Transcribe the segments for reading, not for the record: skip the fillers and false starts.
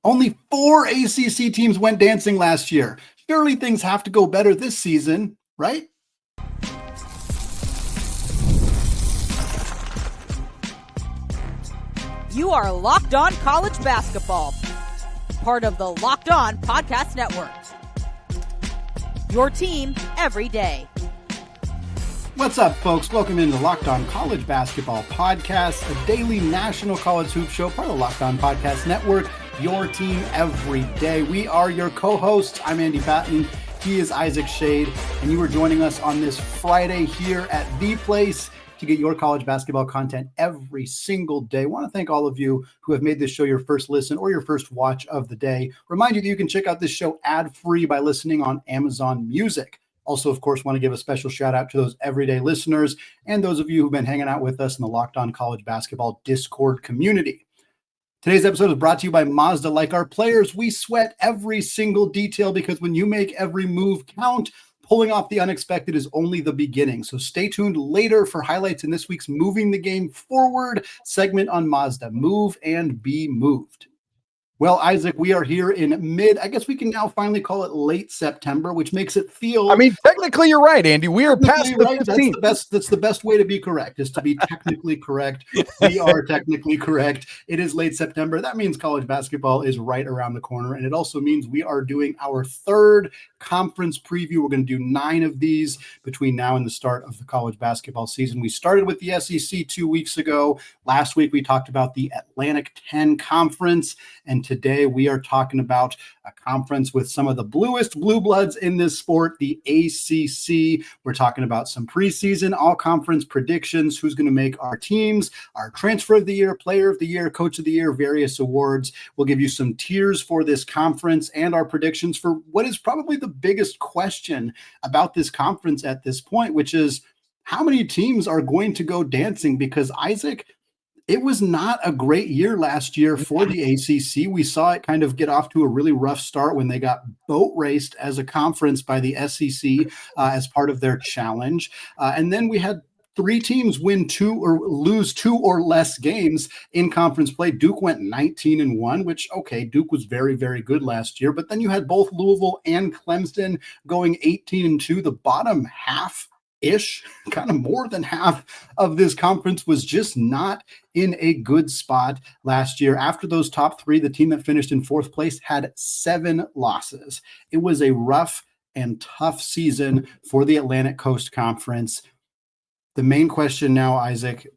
Only 4 ACC teams went dancing last year. Surely things have to go better this season, right? You are Locked On College Basketball, part of the Locked On Podcast Network. Your team every day. What's up, folks? Welcome into Locked On College Basketball Podcast, a daily national college hoop show, part of the Locked On Podcast Network. Your team every day. We are your co-hosts. I'm Andy Patton. He is Isaac Schade, and you are joining us on this Friday here at The Place to get your college basketball content every single day. I want to thank all of you who have made this show your first listen or your first watch of the day. Remind you that you can check out this show ad-free by listening on Amazon Music. Also, of course, want to give a special shout out to those everyday listeners and those of you who've been hanging out with us in the Locked On College Basketball Discord community. Today's episode is brought to you by Mazda. Like our players, we sweat every single detail because when you make every move count, pulling off the unexpected is only the beginning. So stay tuned later for highlights in this week's Moving the Game Forward segment on Mazda. Move and be moved. Well, Isaac, we are here in I guess we can now finally call it late September, which makes it feel... I mean, technically you're right, Andy. We are past the 15th. That's the best way to be correct, is to be technically correct. We are technically correct. It is late September. That means college basketball is right around the corner. And it also means we are doing our third conference preview. We're going to do 9 of these between now and the start of the college basketball season. We started with the SEC 2 weeks ago. Last week, we talked about the Atlantic 10 Conference. And today we are talking about a conference with some of the bluest blue bloods in this sport, the ACC. We're talking about some preseason all-conference predictions, who's going to make our teams, our transfer of the year, player of the year, coach of the year, various awards. We'll give you some tiers for this conference and our predictions for what is probably the biggest question about this conference at this point, which is how many teams are going to go dancing? Because, Isaac, it was not a great year last year for the ACC. We saw it kind of get off to a really rough start when they got boat raced as a conference by the SEC as part of their challenge. And then we had 3 teams win 2 or lose 2 or less games in conference play. Duke went 19-1, which, okay, Duke was very, very good last year. But then you had both Louisville and Clemson going 18-2. The bottom half-ish, kind of more than half of this conference was just not in a good spot last year. After those top 3, the team that finished in 4th place had 7 losses. It was a rough and tough season for the Atlantic Coast Conference. The main question now, Isaac,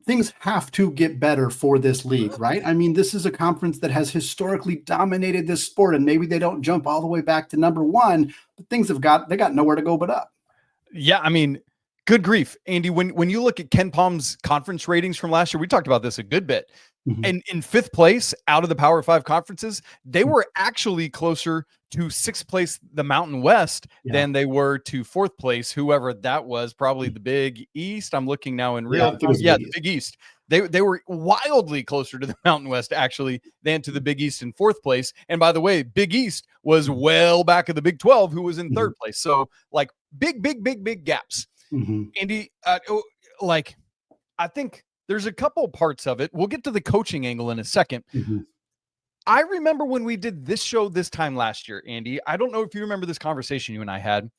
things have to get better for this league, right? I mean, this is a conference that has historically dominated this sport, and maybe they don't jump all the way back to number 1, but they got nowhere to go but up. Yeah, I mean, good grief, Andy. When you look at Ken Palm's conference ratings from last year, we talked about this a good bit. Mm-hmm. And in 5th place out of the Power 5 conferences, they were actually closer to 6th place, the Mountain West, than they were to 4th place, whoever that was, probably the Big East. I'm looking now in real time. Yeah, the Big East. They were wildly closer to the Mountain West, actually, than to the Big East in 4th place. And by the way, Big East was well back of the Big 12, who was in 3rd place. So, like, big gaps. Mm-hmm. Andy, I think there's a couple parts of it. We'll get to the coaching angle in a second. Mm-hmm. I remember when we did this show this time last year, Andy. I don't know if you remember this conversation you and I had.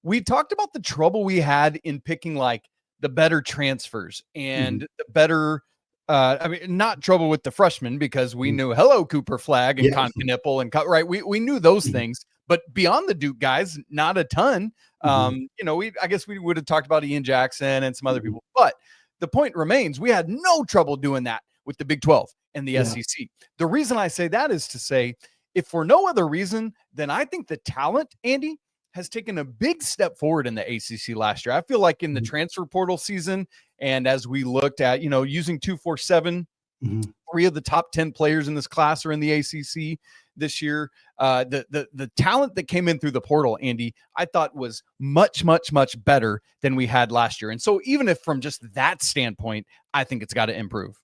We talked about the trouble we had in picking, like, the better transfers and the better, not trouble with the freshmen, because we knew, hello, Cooper Flagg and Con Knipple and right. We knew those things, but beyond the Duke guys, not a ton. I guess we would have talked about Ian Jackson and some other people, but the point remains, we had no trouble doing that with the Big 12 and the SEC. The reason I say that is to say, if for no other reason, then I think the talent, Andy, has taken a big step forward in the ACC last year. I feel like in the transfer portal season, and as we looked at, using 247, 3 of the top 10 players in this class are in the ACC this year. The talent that came in through the portal, Andy, I thought was much, much, much better than we had last year. And so even if from just that standpoint, I think it's got to improve.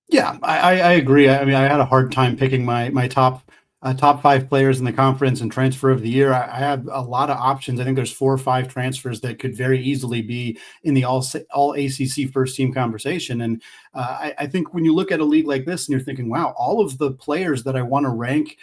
Yeah, I agree. I mean, I had a hard time picking my top 5 players in the conference and transfer of the year. I have a lot of options. I think there's 4 or 5 transfers that could very easily be in the all ACC first team conversation. And I think when you look at a league like this and you're thinking, wow, all of the players that I want to rank,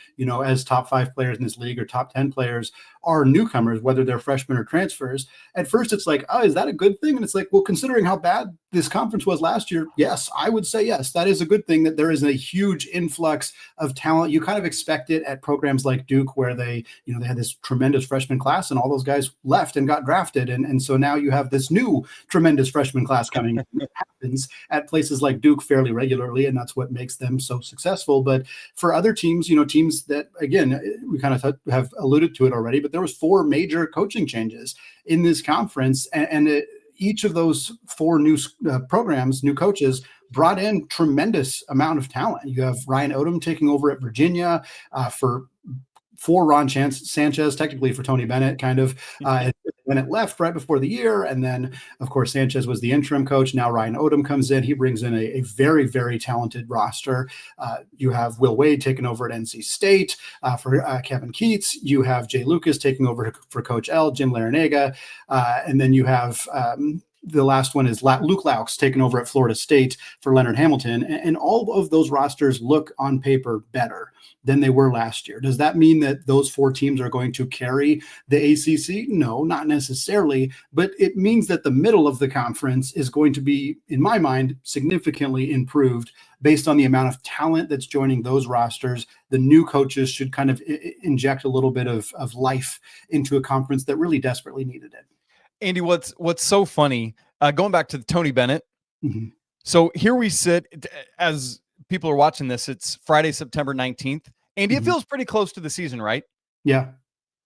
as top 5 players in this league or top 10 players are newcomers, whether they're freshmen or transfers. At first, it's like, oh, is that a good thing? And it's like, well, considering how bad this conference was last year, yes, I would say yes, that is a good thing that there is a huge influx of talent. You kind of expect it at programs like Duke, where they had this tremendous freshman class and all those guys left and got drafted. And so now you have this new tremendous freshman class coming. It happens at places like Duke fairly regularly, and that's what makes them so successful. But for other teams, teams that, again, we kind of have alluded to it already, but there was 4 major coaching changes in this conference, and each of those 4 new programs, new coaches, brought in tremendous amount of talent. You have Ryan Odom taking over at Virginia for Ron Sanchez, technically for Tony Bennett, kind of. Bennett left right before the year, and then, of course, Sanchez was the interim coach. Now Ryan Odom comes in. He brings in a very, very talented roster. You have Will Wade taking over at NC State for Kevin Keats. You have Jay Lucas taking over for Coach L, Jim Larinaga. And then you have the last one is Luke Laux taking over at Florida State for Leonard Hamilton. And all of those rosters look on paper better than they were last year. Does that mean that those 4 teams are going to carry the ACC? No, not necessarily, but it means that the middle of the conference is going to be, in my mind, significantly improved based on the amount of talent that's joining those rosters. The new coaches should kind of inject a little bit of life into a conference that really desperately needed it. Andy, what's so funny, going back to the Tony Bennett. Mm-hmm. So here we sit as people are watching this. It's Friday, September 19th. Andy, it feels pretty close to the season, right? Yeah.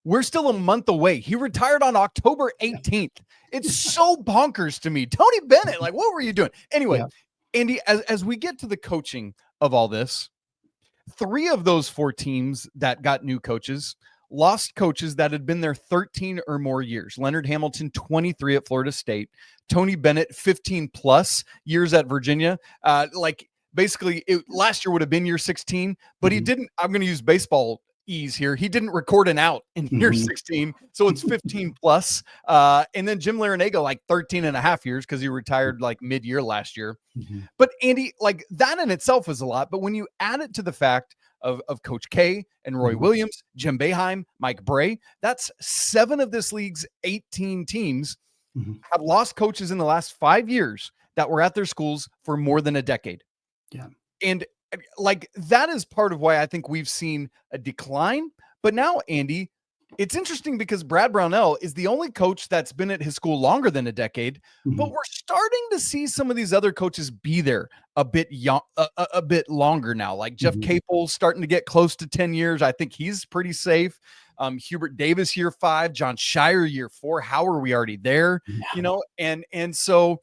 We're still a month away. He retired on October 18th. It's so bonkers to me. Tony Bennett, like, what were you doing? Anyway, Andy, as we get to the coaching of all this, 3 of those 4 teams that got new coaches lost coaches that had been there 13 or more years. Leonard Hamilton, 23 at Florida State. Tony Bennett, 15 plus years at Virginia. Basically, last year would have been year 16, but he didn't. I'm going to use baseball ease here. He didn't record an out in year 16, so it's 15 plus. And then Jim Larinaga, like 13 and a half years, because he retired like mid-year last year. But Andy, like, that in itself is a lot. But when you add it to the fact of Coach K and Roy Williams, Jim Boeheim, Mike Bray, that's 7 of this league's 18 teams have lost coaches in the last 5 years that were at their schools for more than a decade. Yeah. And like, that is part of why I think we've seen a decline. But now, Andy, it's interesting because Brad Brownell is the only coach that's been at his school longer than a decade, but we're starting to see some of these other coaches be there a bit a bit longer now. Like Jeff Capel starting to get close to 10 years. I think he's pretty safe. Hubert Davis, year 5, John Shire, year 4. How are we already there? And so,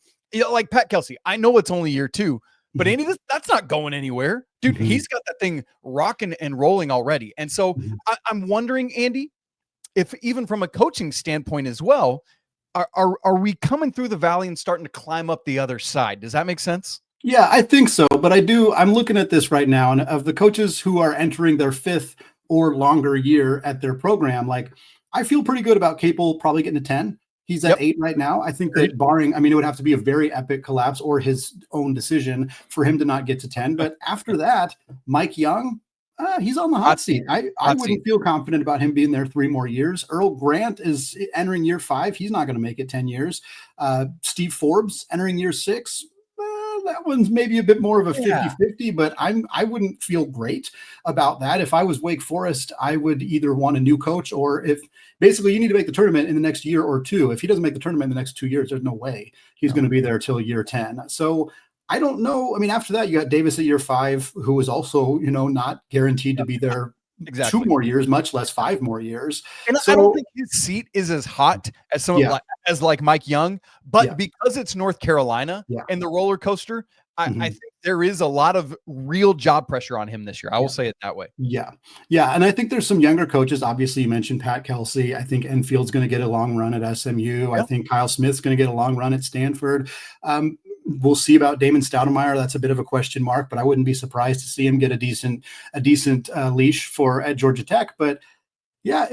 like Pat Kelsey, I know it's only year 2, but Andy, that's not going anywhere, dude. He's got that thing rocking and rolling already. And so I'm wondering, Andy, if even from a coaching standpoint as well, are we coming through the valley and starting to climb up the other side? Does that make sense? Yeah, I think so. But I'm looking at this right now, and of the coaches who are entering their 5th or longer year at their program, like, I feel pretty good about Capel probably getting to 10. He's at 8 right now. I think that barring, it would have to be a very epic collapse or his own decision for him to not get to 10. But after that, Mike Young, he's on the hot seat. I wouldn't feel confident about him being there 3 more years. Earl Grant is entering year 5. He's not going to make it 10 years. Steve Forbes entering year 6. That one's maybe a bit more of a 50-50, but I wouldn't feel great about that. If I was Wake Forest, I would either want a new coach, or if basically you need to make the tournament in the next year or 2. If he doesn't make the tournament in the next 2 years, there's no way he's going to be there till year 10. So I don't know. After that, you got Davis at year 5, who was also, not guaranteed to be there 2 more years, much less 5 more years. And so, I don't think his seat is as hot as like Mike Young, but because it's North Carolina and the roller coaster, I think there is a lot of real job pressure on him this year. I will say it that way. Yeah. And I think there's some younger coaches. Obviously, you mentioned Pat Kelsey. I think Enfield's going to get a long run at SMU. I think Kyle Smith's going to get a long run at Stanford. We'll see about Damon Stoudemire. That's a bit of a question mark, but I wouldn't be surprised to see him get a decent leash at Georgia Tech. But Yeah,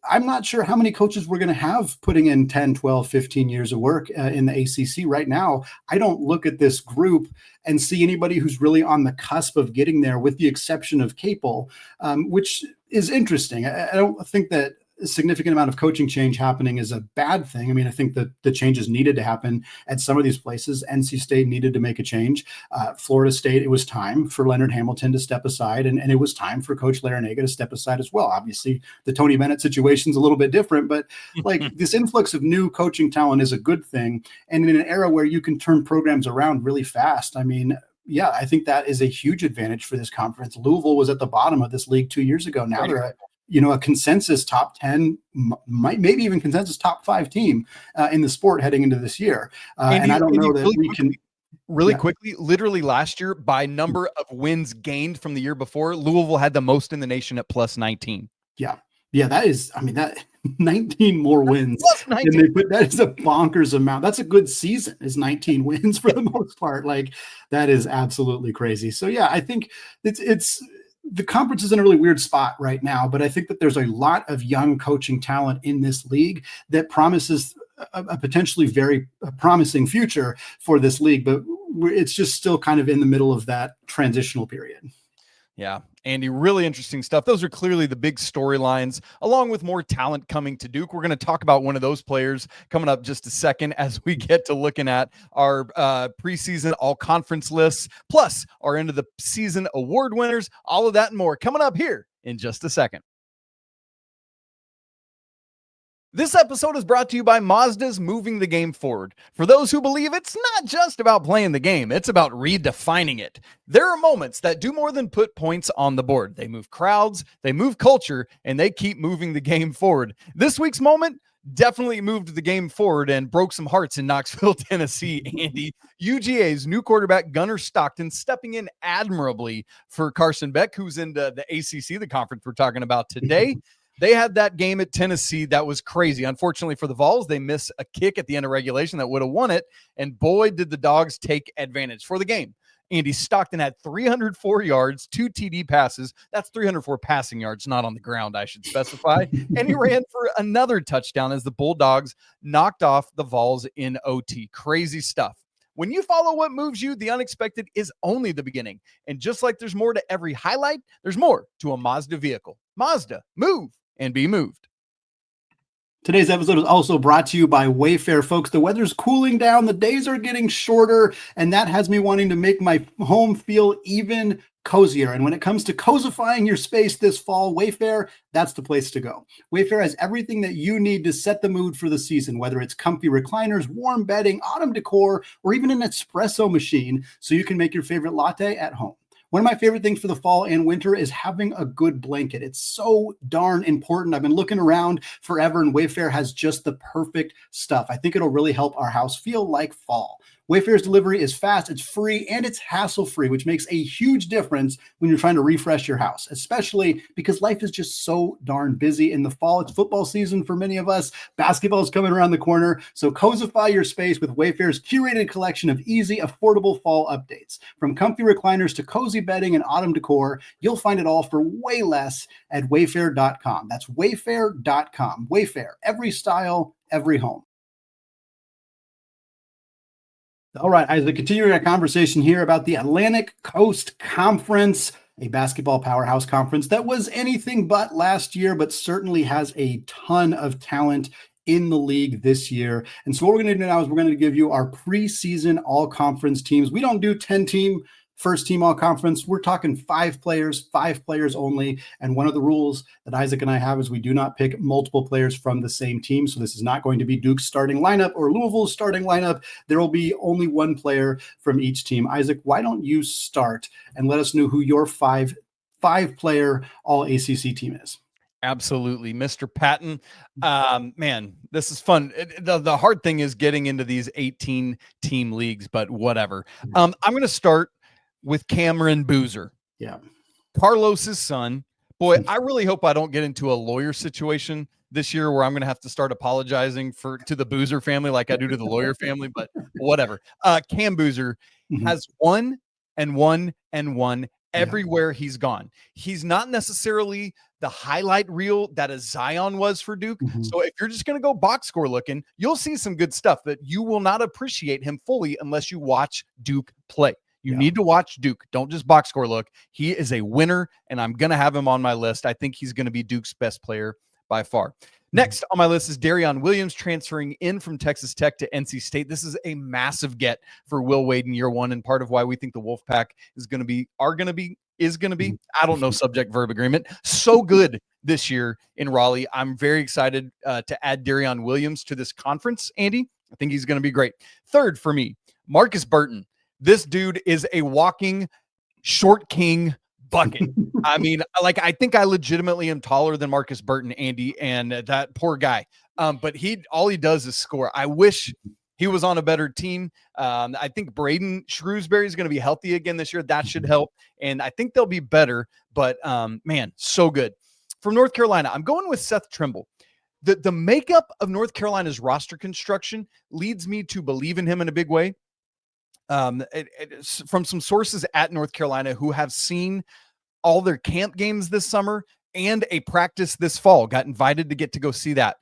I'm not sure how many coaches we're going to have putting in 10, 12, 15 years of work in the ACC right now. I don't look at this group and see anybody who's really on the cusp of getting there, with the exception of Capel, which is interesting. I don't think that a significant amount of coaching change happening is a bad thing. I mean, I think that the changes needed to happen at some of these places. NC State needed to make a change. Florida State, it was time for Leonard Hamilton to step aside, and it was time for Coach Larranaga to step aside as well. Obviously, the Tony Bennett situation is a little bit different, but like this influx of new coaching talent is a good thing. And in an era where you can turn programs around really fast, I mean, yeah, I think that is a huge advantage for this conference. Louisville was at the bottom of this league 2 years ago. Now they're at, a consensus top 10, maybe even consensus top 5 team in the sport heading into this year. And I don't know that we can really quickly, literally last year by number of wins gained from the year before, Louisville had the most in the nation at plus 19. Yeah. Yeah. That is, I mean, that 19 more wins. And that is a bonkers amount. That's a good season, is 19 wins for the most part. Like, that is absolutely crazy. So yeah, I think it's the conference is in a really weird spot right now, but I think that there's a lot of young coaching talent in this league that promises a potentially very promising future for this league, but it's just still kind of in the middle of that transitional period. Yeah, Andy, really interesting stuff. Those are clearly the big storylines, along with more talent coming to Duke. We're going to talk about one of those players coming up just a second as we get to looking at our preseason all-conference lists, plus our end of the season award winners, all of that and more coming up here in just a second. This episode is brought to you by Mazda's Moving the Game Forward. For those who believe it's not just about playing the game, it's about redefining it. There are moments that do more than put points on the board. They move crowds, they move culture, and they keep moving the game forward. This week's moment definitely moved the game forward and broke some hearts in Knoxville, Tennessee. Andy, UGA's new quarterback Gunnar Stockton stepping in admirably for Carson Beck, who's in the ACC, the conference we're talking about today. They had that game at Tennessee that was crazy. Unfortunately for the Vols, they miss a kick at the end of regulation that would have won it, and boy, did the Dogs take advantage for the game. Andy, Stockton had 304 yards, 2 TD passes. That's 304 passing yards, not on the ground, I should specify. And he ran for another touchdown as the Bulldogs knocked off the Vols in OT. Crazy stuff. When you follow what moves you, the unexpected is only the beginning. And just like there's more to every highlight, there's more to a Mazda vehicle. Mazda, move and be moved. Today's episode is also brought to you by Wayfair, folks. The weather's cooling down, the days are getting shorter, and that has me wanting to make my home feel even cozier. And when it comes to cozifying your space this fall, Wayfair, that's the place to go. Wayfair has everything that you need to set the mood for the season, whether it's comfy recliners, warm bedding, autumn decor, or even an espresso machine, so you can make your favorite latte at home. One of my favorite things for the fall and winter is having a good blanket. It's so darn important. I've been looking around forever, and Wayfair has just the perfect stuff. I think it'll really help our house feel like fall. Wayfair's delivery is fast, it's free, and it's hassle-free, which makes a huge difference when you're trying to refresh your house, especially because life is just so darn busy. In the fall, it's football season for many of us. Basketball is coming around the corner. So cozify your space with Wayfair's curated collection of easy, affordable fall updates. From comfy recliners to cozy bedding and autumn decor, you'll find it all for way less at wayfair.com. That's wayfair.com. Wayfair, every style, every home. All right, Isaac, continuing our conversation here about the Atlantic Coast Conference, a basketball powerhouse conference that was anything but last year, but certainly has a ton of talent in the league this year. And so what we're going to do now is we're going to give you our preseason all-conference teams. We don't do 10-team first team all conference. We're talking 5 players only. And one of the rules that Isaac and I have is we do not pick multiple players from the same team. So this is not going to be Duke's starting lineup or Louisville's starting lineup. There will be only one player from each team. Isaac, why don't you start and let us know who your five player all ACC team is? Absolutely. Mr. Patton. Man, this is fun. The hard thing is getting into these 18 team leagues, but whatever. I'm going to start with Cameron Boozer. Yeah. Carlos's son. Boy, I really hope I don't get into a lawyer situation this year where I'm going to have to start apologizing to the Boozer family like I do to the lawyer family, but whatever. Cam Boozer has won everywhere he's gone. He's not necessarily the highlight reel that a Zion was for Duke. So if you're just going to go box score looking, you'll see some good stuff, but you will not appreciate him fully unless you watch Duke play. You need to watch Duke. Don't just box score look. He is a winner, and I'm going to have him on my list. I think he's going to be Duke's best player by far. Next on my list is Darrion Williams transferring in from Texas Tech to NC State. This is a massive get for Will Wade in year one, and part of why we think the Wolfpack is going to be, I don't know, subject verb agreement, so good this year in Raleigh. I'm very excited to add Darrion Williams to this conference, Andy. I think he's going to be great. Third for me, Marcus Burton. This dude is a walking short king bucket. I mean, like, I think I legitimately am taller than Marcus Burton, Andy, and that poor guy. But all he does is score. I wish he was on a better team. I think Braden Shrewsbury is going to be healthy again this year. That should help. And I think they'll be better. But man, so good. From North Carolina, I'm going with Seth Trimble. The makeup of North Carolina's roster construction leads me to believe in him in a big way. From some sources at North Carolina who have seen all their camp games this summer and a practice this fall, got invited to get to go see that.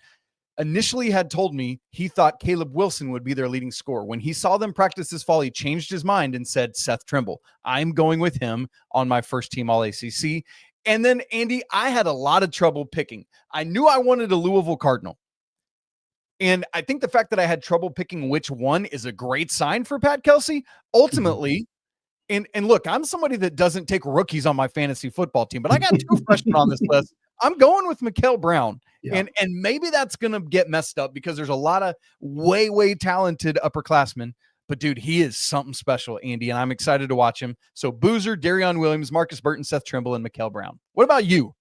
Initially had told me he thought Caleb Wilson would be their leading scorer. When he saw them practice this fall, he changed his mind and said, Seth Trimble. I'm going with him on my first team all ACC. And then, Andy, I had a lot of trouble picking. I knew I wanted a Louisville Cardinal. And I think the fact that I had trouble picking which one is a great sign for Pat Kelsey. Ultimately, and look, I'm somebody that doesn't take rookies on my fantasy football team, but I got two freshmen on this list. I'm going with Mikael Brown. And maybe that's going to get messed up because there's a lot of way talented upperclassmen. But, dude, he is something special, Andy, and I'm excited to watch him. So, Boozer, Darrion Williams, Marcus Burton, Seth Trimble, and Mikael Brown. What about you?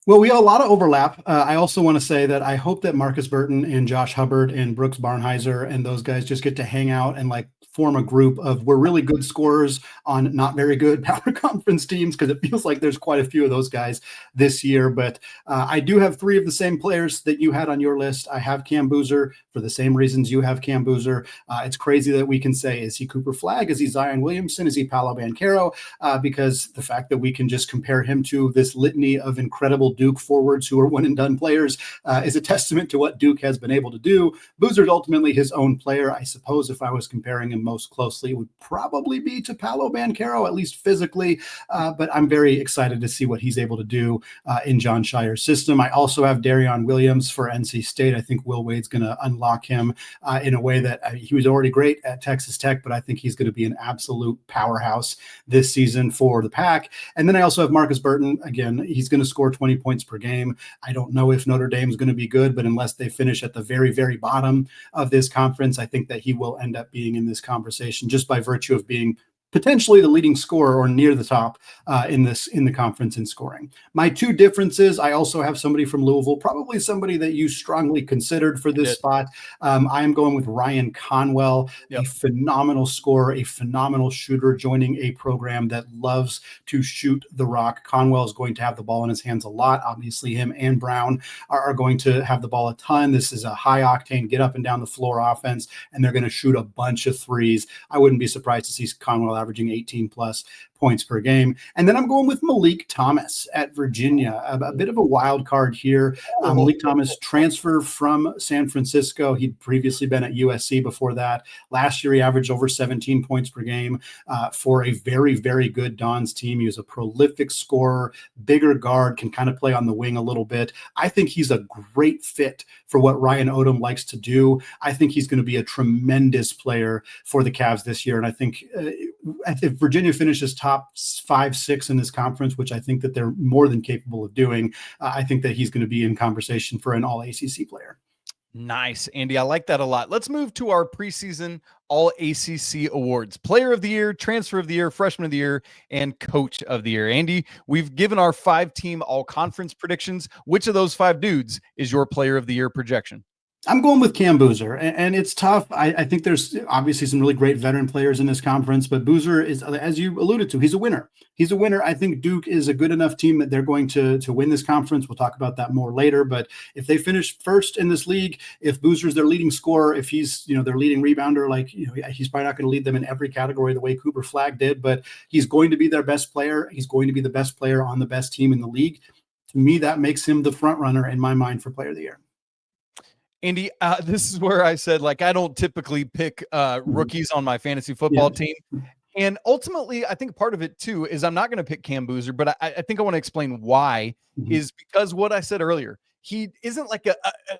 Well, we have a lot of overlap. I also want to say that I hope that Marcus Burton and Josh Hubbard and Brooks Barnheiser and those guys just get to hang out and like form a group of we're really good scorers on not very good power conference teams, because it feels like there's quite a few of those guys this year. But I do have three of the same players that you had on your list. I have Cam Boozer for the same reasons you have Cam Boozer. It's crazy that we can say, is he Cooper Flagg? Is he Zion Williamson? Is he Paolo Banchero? Because the fact that we can just compare him to this litany of incredible Duke forwards who are one and done players is a testament to what Duke has been able to do. Boozer's ultimately his own player. I suppose if I was comparing him most closely, it would probably be to Paolo Banchero, at least physically. But I'm very excited to see what he's able to do in John Shire's system. I also have Darrion Williams for NC State. I think Will Wade's going to unlock him in a way that he was already great at Texas Tech, but I think he's going to be an absolute powerhouse this season for the Pack. And then I also have Marcus Burton. Again, he's going to score 20 points per game. I don't know if Notre Dame's going to be good, but unless they finish at the very bottom of this conference, I think that he will end up being in this conversation just by virtue of being potentially the leading scorer or near the top in the conference in scoring. My two differences, I also have somebody from Louisville, probably somebody that you strongly considered for this spot. I am going with Ryan Conwell, a phenomenal scorer, a phenomenal shooter, joining a program that loves to shoot the rock. Conwell is going to have the ball in his hands a lot. Obviously, him and Brown are going to have the ball a ton. This is a high-octane, get up and down the floor offense, and they're going to shoot a bunch of threes. I wouldn't be surprised to see Conwell averaging 18 plus points per game. And then I'm going with Malik Thomas at Virginia, a bit of a wild card here. Malik Thomas transfer from San Francisco. He'd previously been at USC before that. Last year, he averaged over 17 points per game for a very good Dons team. He was a prolific scorer, bigger guard, can kind of play on the wing a little bit. I think he's a great fit for what Ryan Odom likes to do. I think he's going to be a tremendous player for the Cavs this year. And I think if Virginia finishes top 5-6 in this conference, which I think that they're more than capable of doing, I think that he's going to be in conversation for an all ACC player. Nice, Andy. I like that a lot. Let's move to our preseason all ACC awards: Player of the Year, Transfer of the Year, Freshman of the Year, and Coach of the Year. Andy, we've given our 5-team all conference predictions. Which of those 5 dudes is your Player of the Year projection? I'm going with Cam Boozer, and it's tough. I think there's obviously some really great veteran players in this conference, but Boozer is, as you alluded to, he's a winner. He's a winner. I think Duke is a good enough team that they're going to win this conference. We'll talk about that more later. But if they finish first in this league, if Boozer's their leading scorer, if he's their leading rebounder, he's probably not going to lead them in every category the way Cooper Flagg did, but he's going to be their best player. He's going to be the best player on the best team in the league. To me, that makes him the front runner in my mind for Player of the Year. Andy, this is where I said, I don't typically pick rookies on my fantasy football team. And ultimately, I think part of it, too, is I'm not going to pick Cam Boozer, but I think I want to explain why is because what I said earlier, he isn't like a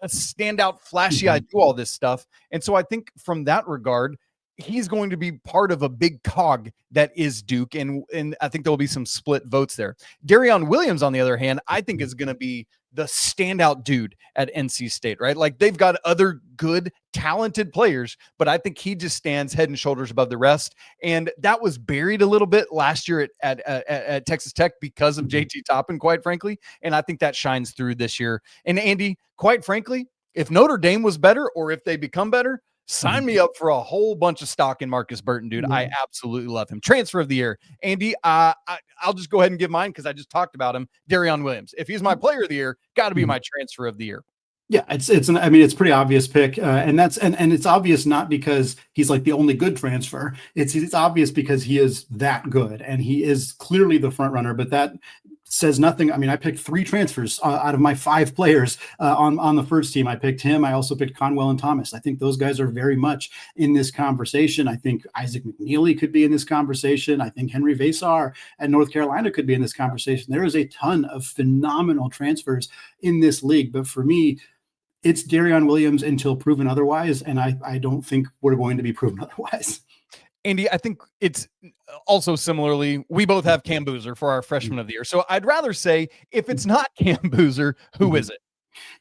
standout, flashy, I do all this stuff. And so I think from that regard, he's going to be part of a big cog that is Duke. And I think there'll be some split votes there. Darrion Williams, on the other hand, I think is going to be the standout dude at NC State, right? Like they've got other good, talented players, but I think he just stands head and shoulders above the rest. And that was buried a little bit last year at Texas Tech because of JT Toppin, quite frankly. And I think that shines through this year. And Andy, quite frankly, if Notre Dame was better or if they become better, sign me up for a whole bunch of stock in Marcus Burton, dude. I absolutely love him. Transfer of the year. Andy, I'll just go ahead and give mine because I just talked about him. Darrion Williams. If he's my player of the year, got to be my transfer of the year. Yeah, it's a pretty obvious pick, and it's obvious not because he's like the only good transfer. It's obvious because he is that good, and he is clearly the front runner. But that says nothing. I mean, I picked 3 transfers out of my 5 players on the first team. I picked him. I also picked Conwell and Thomas. I think those guys are very much in this conversation. I think Isaac McNeely could be in this conversation. I think Henry Vasar at North Carolina could be in this conversation. There is a ton of phenomenal transfers in this league. But for me, it's Darrion Williams until proven otherwise. And I don't think we're going to be proven otherwise. Andy, I think it's also similarly, we both have Cam Boozer for our freshman of the year. So I'd rather say if it's not Cam Boozer, who is it?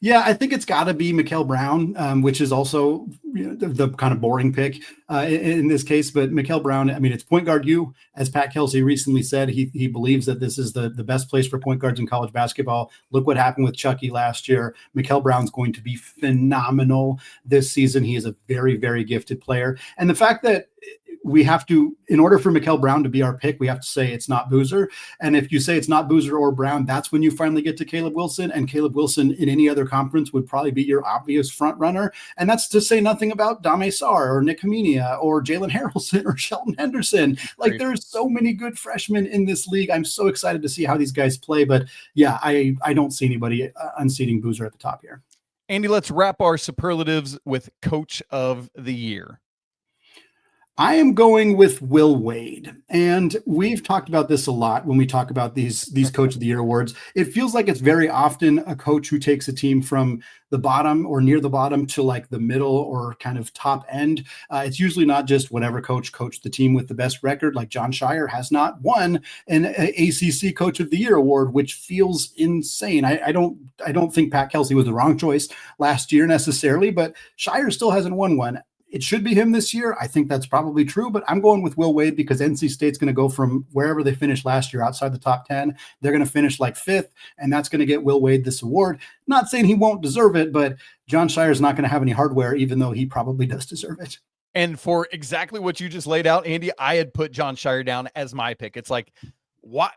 Yeah, I think it's got to be Mikal Brown, which is also the kind of boring pick in this case. But Mikal Brown, I mean, it's point guard U. As Pat Kelsey recently said, he believes that this is the best place for point guards in college basketball. Look what happened with Chucky last year. Mikal Brown's going to be phenomenal this season. He is a very, very gifted player. And the fact that we have to, in order for Mikal Brown to be our pick, we have to say it's not Boozer. And if you say it's not Boozer or Brown, that's when you finally get to Caleb Wilson. And Caleb Wilson in any other conference would probably be your obvious front runner. And that's to say nothing about Dame Sarr or Nick Hamenia or Jalen Harrelson or Shelton Henderson. Like there's so many good freshmen in this league. I'm so excited to see how these guys play. But yeah, I don't see anybody unseating Boozer at the top here. Andy, let's wrap our superlatives with Coach of the Year. I am going with Will Wade, and we've talked about this a lot when we talk about these Coach of the Year awards. It feels like it's very often a coach who takes a team from the bottom or near the bottom to like the middle or kind of top end. It's usually not just whatever coach coached the team with the best record. Like Jon Scheyer has not won an ACC Coach of the Year award, which feels insane. I don't think Pat Kelsey was the wrong choice last year necessarily, but Scheyer still hasn't won one. It should be him this year. I think that's probably true, but I'm going with Will Wade because NC State's going to go from wherever they finished last year outside the top 10. They're going to finish like 5th, and that's going to get Will Wade this award. Not saying he won't deserve it, but Jon Scheyer's not going to have any hardware, even though he probably does deserve it. And for exactly what you just laid out, Andy, I had put Jon Scheyer down as my pick. It's like, what?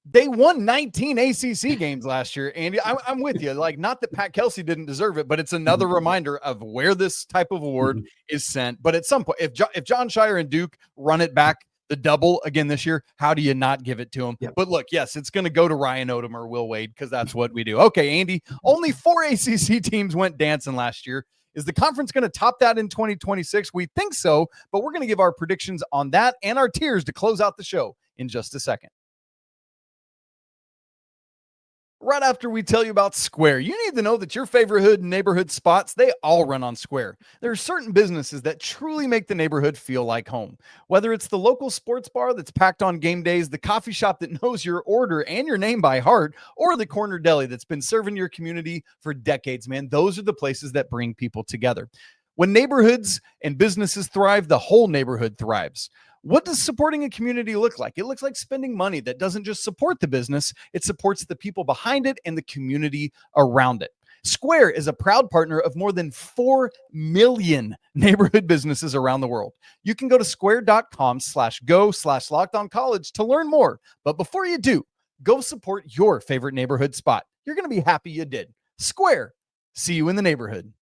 They won 19 ACC games last year, Andy. I'm with you. Like, not that Pat Kelsey didn't deserve it, but it's another reminder of where this type of award is sent. But at some point, if Jon Scheyer and Duke run it back the double again this year, how do you not give it to him? Yep. But look, yes, it's going to go to Ryan Odom or Will Wade because that's what we do. Okay, Andy, only 4 ACC teams went dancing last year. Is the conference going to top that in 2026? We think so, but we're going to give our predictions on that and our tiers to close out the show in just a second. Right after we tell you about Square, you need to know that your favorite hood and neighborhood spots, they all run on Square. There are certain businesses that truly make the neighborhood feel like home. Whether it's the local sports bar that's packed on game days, the coffee shop that knows your order and your name by heart, or the corner deli that's been serving your community for decades, man, those are the places that bring people together. When neighborhoods and businesses thrive, the whole neighborhood thrives. What does supporting a community look like? It looks like spending money that doesn't just support the business, it supports the people behind it and the community around it. Square is a proud partner of more than 4 million neighborhood businesses around the world. You can go to square.com/go/lockedoncollege to learn more. But before you do, go support your favorite neighborhood spot. You're going to be happy you did. Square. See you in the neighborhood.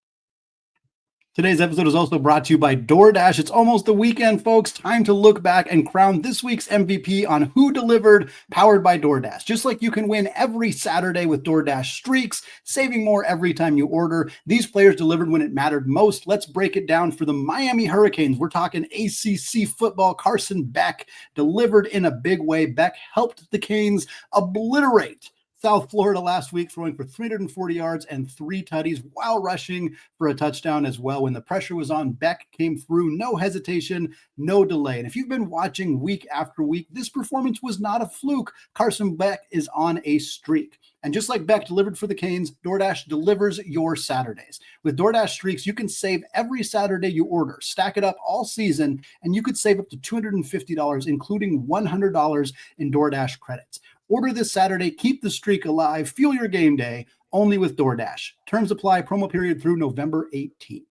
Today's episode is also brought to you by DoorDash. It's almost the weekend, folks. Time to look back and crown this week's MVP on Who Delivered, powered by DoorDash. Just like you can win every Saturday with DoorDash streaks, saving more every time you order. These players delivered when it mattered most. Let's break it down for the Miami Hurricanes. We're talking ACC football. Carson Beck delivered in a big way. Beck helped the Canes obliterate South Florida last week, throwing for 340 yards and 3 tutties while rushing for a touchdown as well. When the pressure was on, Beck came through, no hesitation, no delay. And if you've been watching week after week, this performance was not a fluke. Carson Beck is on a streak. And just like Beck delivered for the Canes, DoorDash delivers your Saturdays. With DoorDash streaks, you can save every Saturday you order. Stack it up all season, and you could save up to $250, including $100 in DoorDash credits. Order this Saturday, keep the streak alive, fuel your game day, only with DoorDash. Terms apply, promo period through November 18th.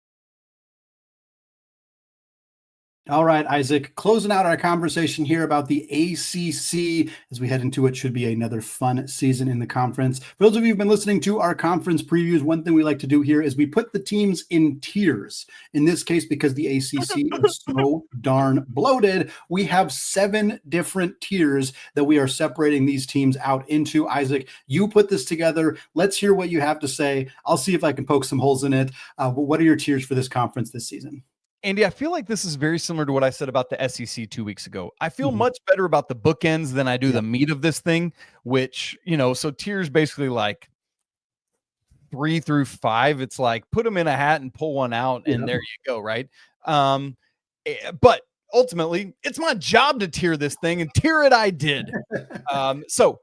All right, Isaac, closing out our conversation here about the ACC as we head into what should be another fun season in the conference. For those of you who've been listening to our conference previews, one thing we like to do here is we put the teams in tiers. In this case, because the ACC is so darn bloated, we have 7 different tiers that we are separating these teams out into. Isaac, you put this together. Let's hear what you have to say. I'll see if I can poke some holes in it. But what are your tiers for this conference this season? Andy, I feel like this is very similar to what I said about the SEC 2 weeks ago. I feel much better about the bookends than I do the meat of this thing, which, so tiers basically like 3 through 5. It's like put them in a hat and pull one out, and there you go, right? But ultimately, it's my job to tier this thing, and tier it I did. So,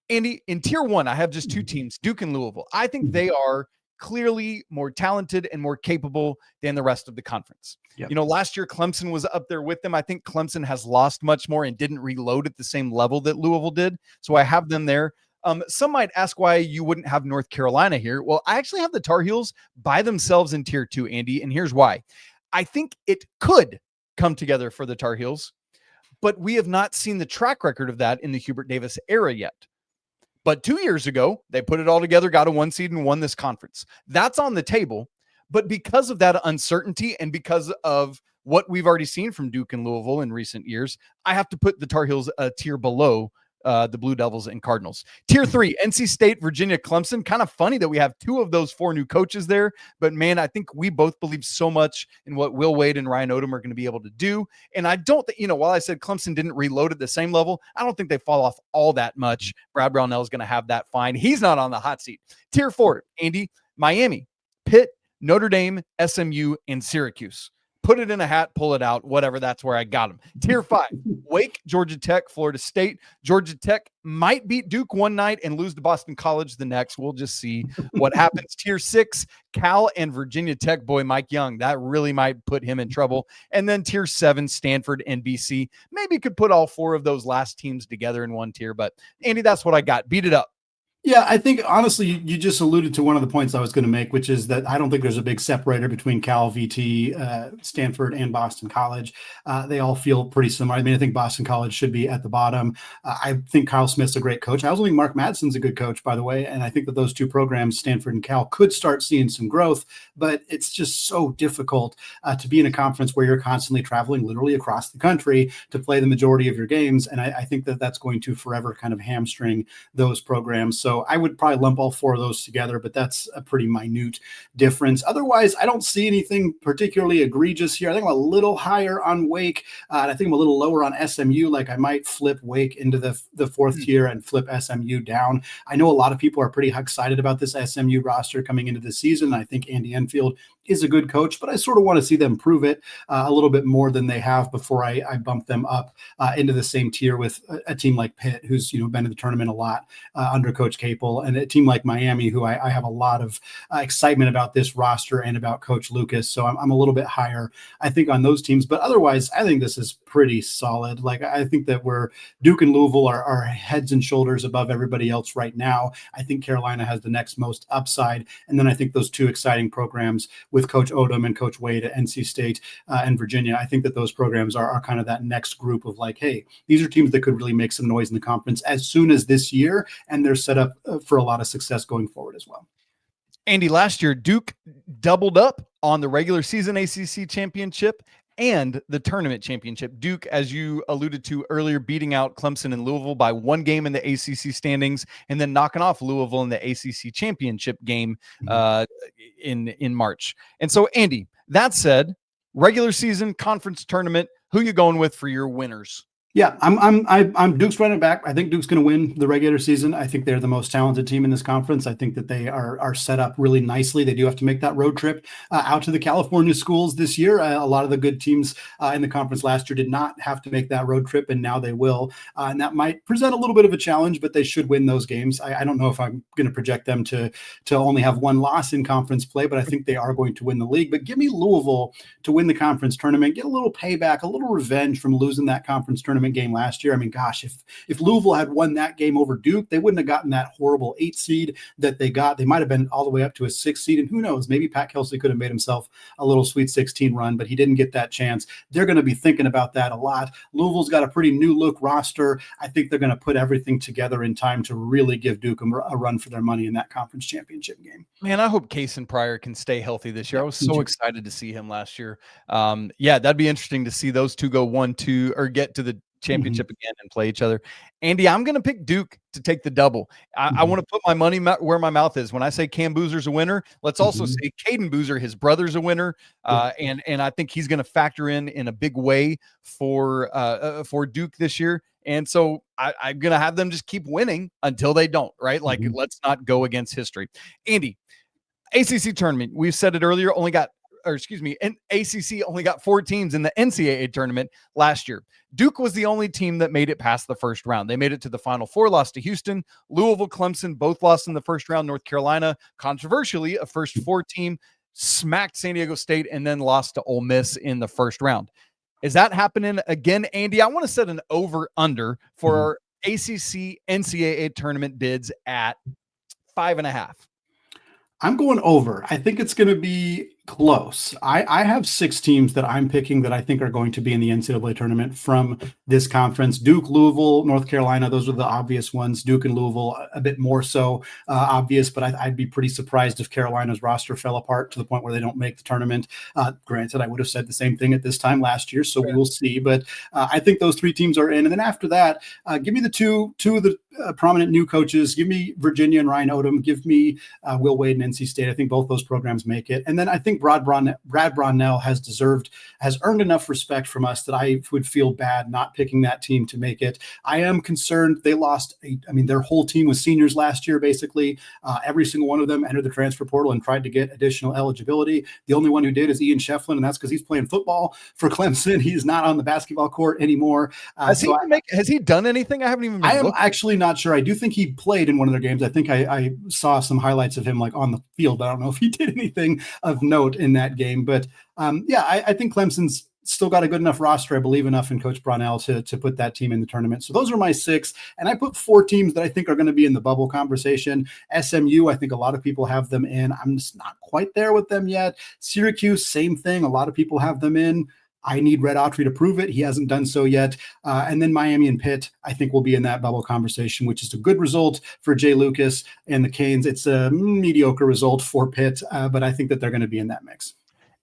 Andy, in tier 1, I have just 2 teams, Duke and Louisville. I think they are clearly more talented and more capable than the rest of the conference. Yep. Last year Clemson was up there with them. I think Clemson has lost much more and didn't reload at the same level that Louisville did. So I have them there. Some might ask why you wouldn't have North Carolina here. Well, I actually have the Tar Heels by themselves in tier 2, Andy, and here's why. I think it could come together for the Tar Heels, but we have not seen the track record of that in the Hubert Davis era yet. But 2 years ago, they put it all together, got a 1 seed and won this conference. That's on the table. But because of that uncertainty and because of what we've already seen from Duke and Louisville in recent years, I have to put the Tar Heels a tier below the Blue Devils and Cardinals. Tier 3, NC State, Virginia, Clemson. Kind of funny that we have 2 of those 4 new coaches there. But, man, I think we both believe so much in what Will Wade and Ryan Odom are going to be able to do. And I don't think, while I said Clemson didn't reload at the same level, I don't think they fall off all that much. Brad Brownell is going to have that fine. He's not on the hot seat. Tier 4, Andy, Miami, Pitt, Notre Dame, SMU, and Syracuse. Put it in a hat, pull it out, whatever. That's where I got them. Tier 5, Wake, Georgia Tech, Florida State. Georgia Tech might beat Duke one night and lose to Boston College the next. We'll just see what happens. Tier 6, Cal and Virginia Tech. Boy, Mike Young, that really might put him in trouble. And then tier 7, Stanford and BC. Maybe could put all 4 of those last teams together in one tier. But, Andy, that's what I got. Beat it up. Yeah, I think, honestly, you just alluded to one of the points I was going to make, which is that I don't think there's a big separator between Cal, VT, Stanford, and Boston College. They all feel pretty similar. I mean, I think Boston College should be at the bottom. I think Kyle Smith's a great coach. I also think Mark Madsen's a good coach, by the way, and I think that those 2 programs, Stanford and Cal, could start seeing some growth, but it's just so difficult to be in a conference where you're constantly traveling literally across the country to play the majority of your games, and I think that that's going to forever kind of hamstring those programs. So I would probably lump all 4 of those together, but that's a pretty minute difference. Otherwise, I don't see anything particularly egregious here. I think I'm a little higher on Wake, and I think I'm a little lower on SMU. Like I might flip Wake into the 4th tier and flip SMU down. I know a lot of people are pretty excited about this SMU roster coming into the season. I think Andy Enfield is a good coach, but I sort of want to see them prove it a little bit more than they have before I bump them up into the same tier with a team like Pitt, who's been in the tournament a lot under Coach Capel, and a team like Miami, who I have a lot of excitement about this roster and about Coach Lucas. So I'm a little bit higher, I think, on those teams. But otherwise, I think this is pretty solid. Like, I think that Duke and Louisville are heads and shoulders above everybody else right now. I think Carolina has the next most upside. And then I think those two exciting programs with Coach Odom and Coach Wade at NC State and Virginia, I think that those programs are kind of that next group of like, hey, these are teams that could really make some noise in the conference as soon as this year, and they're set up for a lot of success going forward as well. Andy, last year, Duke doubled up on the regular season ACC championship and the tournament championship. Duke, as you alluded to earlier, beating out Clemson and Louisville by one game in the ACC standings, and then knocking off Louisville in the ACC championship game in March. And so, Andy, that said, regular season, conference, tournament, who you going with for your winners? Yeah, I'm Duke's running back. I think Duke's going to win the regular season. I think they're the most talented team in this conference. I think that they are set up really nicely. They do have to make that road trip out to the California schools this year. A lot of the good teams in the conference last year did not have to make that road trip, and now they will. And that might present a little bit of a challenge, but they should win those games. I don't know if I'm going to project them to only have one loss in conference play, but I think they are going to win the league. But give me Louisville to win the conference tournament, get a little payback, a little revenge from losing that conference tournament game last year. I mean, gosh, if Louisville had won that game over Duke, they wouldn't have gotten that horrible 8 seed that they got. They might have been all the way up to a 6 seed, and who knows, maybe Pat Kelsey could have made himself a little Sweet 16 run, but he didn't get that chance. They're going to be thinking about that a lot. Louisville's got a pretty new look roster. I think they're going to put everything together in time to really give Duke a run for their money in that conference championship game. Man, I hope Cason Pryor can stay healthy this year. I was so excited to see him last year. Yeah, that'd be interesting to see those two go 1-2 or get to the championship again and play each other. Andy, I'm going to pick Duke to take the double. I want to put my money where my mouth is. When I say Cam Boozer's a winner, let's also say Caden Boozer, his brother's a winner. And I think he's going to factor in a big way for Duke this year. And so I'm going to have them just keep winning until they don't, right? Like, let's not go against history. Andy, ACC tournament, we've said it earlier, ACC only got 4 teams in the NCAA tournament last year. Duke was the only team that made it past the first round. They made it to the Final Four, lost to Houston. Louisville, Clemson, both lost in the first round. North Carolina, controversially, a first 4 team, smacked San Diego State and then lost to Ole Miss in the first round. Is that happening again, Andy? I want to set an over-under for our ACC NCAA tournament bids at 5.5. I'm going over. I think it's going to be close. I have 6 teams that I'm picking that I think are going to be in the NCAA tournament from this conference. Duke, Louisville, North Carolina, those are the obvious ones. Duke and Louisville a bit more so obvious, but I'd be pretty surprised if Carolina's roster fell apart to the point where they don't make the tournament. Granted, I would have said the same thing at this time last year, so we will see. But I think those 3 teams are in. And then after that, give me the two of the prominent new coaches. Give me Virginia and Ryan Odom. Give me Will Wade and NC State. I think both those programs make it. And then I think Brad Brownell has earned enough respect from us that I would feel bad not picking that team to make it. I am concerned they lost. Their whole team was seniors last year, basically. Every single one of them entered the transfer portal and tried to get additional eligibility. The only one who did is Ian Shefflin, and that's because he's playing football for Clemson. He's not on the basketball court anymore. Has he done anything? I haven't even. I am actually not sure. I do think he played in one of their games. I think I saw some highlights of him like on the field. I don't know if he did anything of note in that game, but I think Clemson's still got a good enough roster. I believe enough in Coach Brownell to put that team in the tournament. So those are my 6. And I put 4 teams that I think are going to be in the bubble conversation. SMU, I think a lot of people have them in. I'm just not quite there with them yet. Syracuse, same thing. A lot of people have them in. I need Red Autry to prove it. He hasn't done so yet. And then Miami and Pitt, I think, will be in that bubble conversation, which is a good result for Jay Lucas and the Canes. It's a mediocre result for Pitt, but I think that they're going to be in that mix.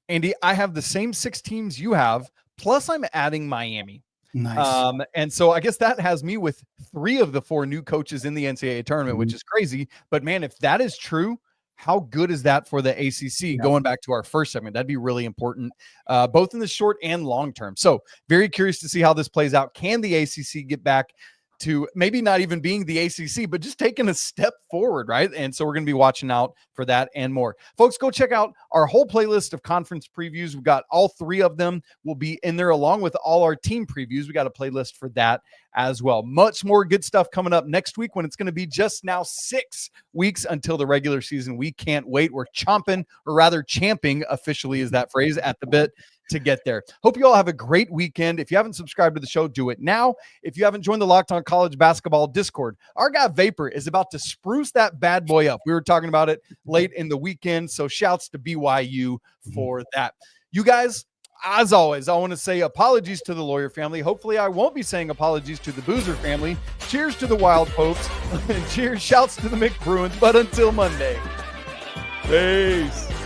Andy, I have the same 6 teams you have, plus I'm adding Miami. Nice. And so I guess that has me with 3 of the 4 new coaches in the NCAA tournament, which is crazy. But man, if that is true, how good is that for the ACC? Yeah. Going back to our first segment, that'd be really important, both in the short and long term. So very curious to see how this plays out. Can the ACC get back to maybe not even being the ACC, but just taking a step forward, right? And so we're going to be watching out for that and more. Folks, go check out our whole playlist of conference previews. We've got all 3 of them will be in there along with all our team previews. We got a playlist for that as well. Much more good stuff coming up next week when it's going to be just now 6 weeks until the regular season. We can't wait. We're chomping, or rather champing, officially is that phrase, at the bit to get there. Hope you all have a great weekend. If you haven't subscribed to the show, do it now. If you haven't joined the Locked On College Basketball Discord, our guy Vapor is about to spruce that bad boy up. We were talking about it late in the weekend, so shouts to BYU for that. You guys, as always, I want to say apologies to the Lawyer family. Hopefully I won't be saying apologies to the Boozer family. Cheers to the Wild Popes. And cheers, shouts to the McBruins. But until Monday, peace.